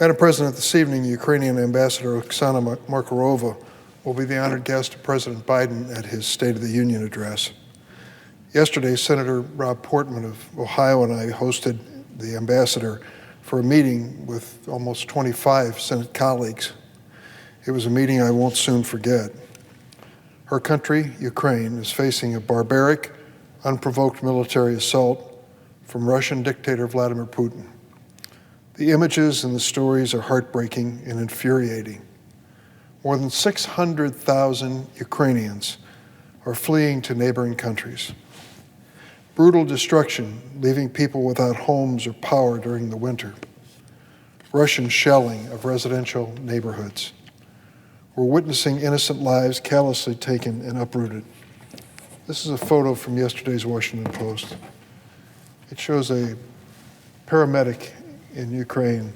Madam President, this evening, Ukrainian Ambassador Oksana Markarova will be the honored guest of President Biden at his State of the Union address. Yesterday, Senator Rob Portman of Ohio and I hosted the ambassador for a meeting with almost 25 Senate colleagues. It was a meeting I won't soon forget. Her country, Ukraine, is facing a barbaric, unprovoked military assault from Russian dictator Vladimir Putin. The images and the stories are heartbreaking and infuriating. More than 600,000 Ukrainians are fleeing to neighboring countries. Brutal destruction, leaving people without homes or power during the winter. Russian shelling of residential neighborhoods. We're witnessing innocent lives callously taken and uprooted. This is a photo from yesterday's Washington Post. It shows a paramedic in Ukraine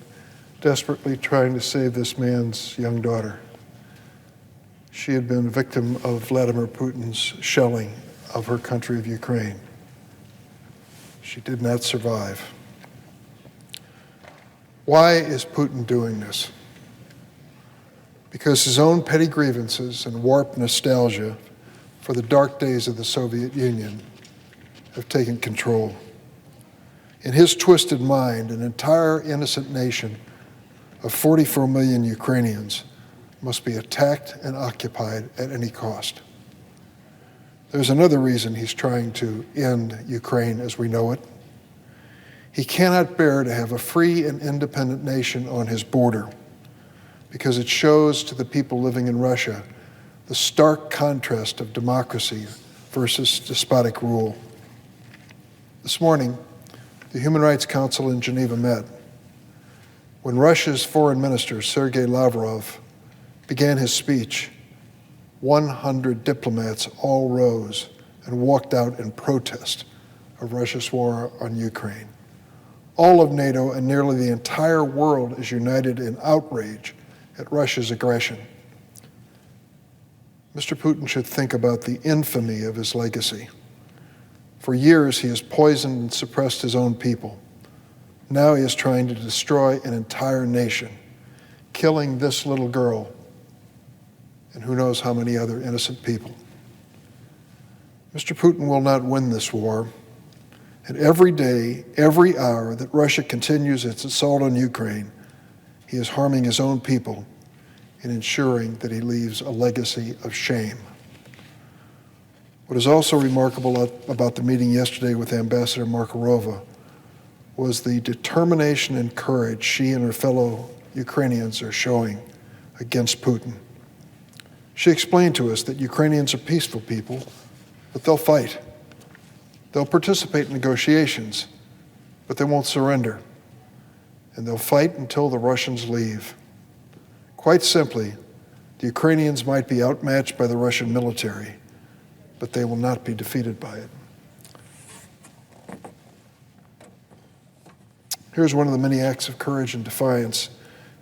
desperately trying to save this man's young daughter. She had been a victim of Vladimir Putin's shelling of her country of Ukraine. She did not survive. Why is Putin doing this? Because his own petty grievances and warped nostalgia for the dark days of the Soviet Union have taken control. In his twisted mind, an entire innocent nation of 44 million Ukrainians must be attacked and occupied at any cost. There's another reason he's trying to end Ukraine as we know it. He cannot bear to have a free and independent nation on his border because it shows to the people living in Russia the stark contrast of democracy versus despotic rule. This morning, the Human Rights Council in Geneva met. When Russia's foreign minister, Sergei Lavrov, began his speech, 100 diplomats all rose and walked out in protest of Russia's war on Ukraine. All of NATO and nearly the entire world is united in outrage at Russia's aggression. Mr. Putin should think about the infamy of his legacy. For years, he has poisoned and suppressed his own people. Now he is trying to destroy an entire nation, killing this little girl and who knows how many other innocent people. Mr. Putin will not win this war, and every day, every hour that Russia continues its assault on Ukraine, he is harming his own people and ensuring that he leaves a legacy of shame. What is also remarkable about the meeting yesterday with Ambassador Markarova was the determination and courage she and her fellow Ukrainians are showing against Putin. She explained to us that Ukrainians are peaceful people, but they'll fight. They'll participate in negotiations, but they won't surrender. And they'll fight until the Russians leave. Quite simply, the Ukrainians might be outmatched by the Russian military, but they will not be defeated by it. Here's one of the many acts of courage and defiance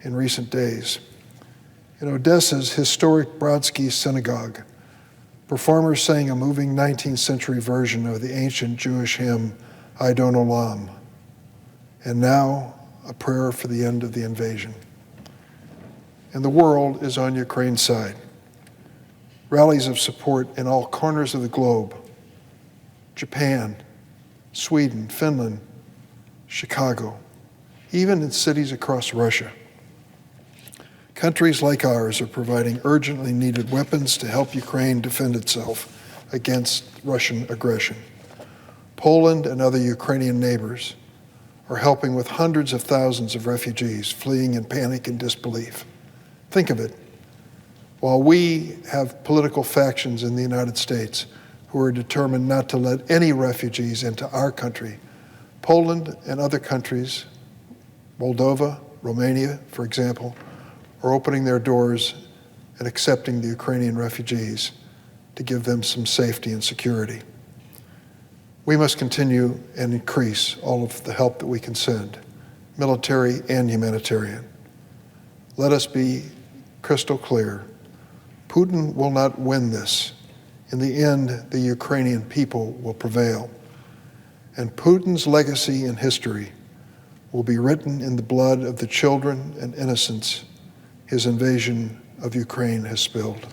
in recent days. In Odessa's historic Brodsky Synagogue, performers sang a moving 19th century version of the ancient Jewish hymn, Adon Olam, and now a prayer for the end of the invasion. And the world is on Ukraine's side. Rallies of support in all corners of the globe. Japan, Sweden, Finland, Chicago, even in cities across Russia. Countries like ours are providing urgently needed weapons to help Ukraine defend itself against Russian aggression. Poland and other Ukrainian neighbors are helping with hundreds of thousands of refugees fleeing in panic and disbelief. Think of it. While we have political factions in the United States who are determined not to let any refugees into our country, Poland and other countries, Moldova, Romania, for example, are opening their doors and accepting the Ukrainian refugees to give them some safety and security. We must continue and increase all of the help that we can send, military and humanitarian. Let us be crystal clear. Putin will not win this. In the end, the Ukrainian people will prevail. And Putin's legacy in history will be written in the blood of the children and innocents his invasion of Ukraine has spilled.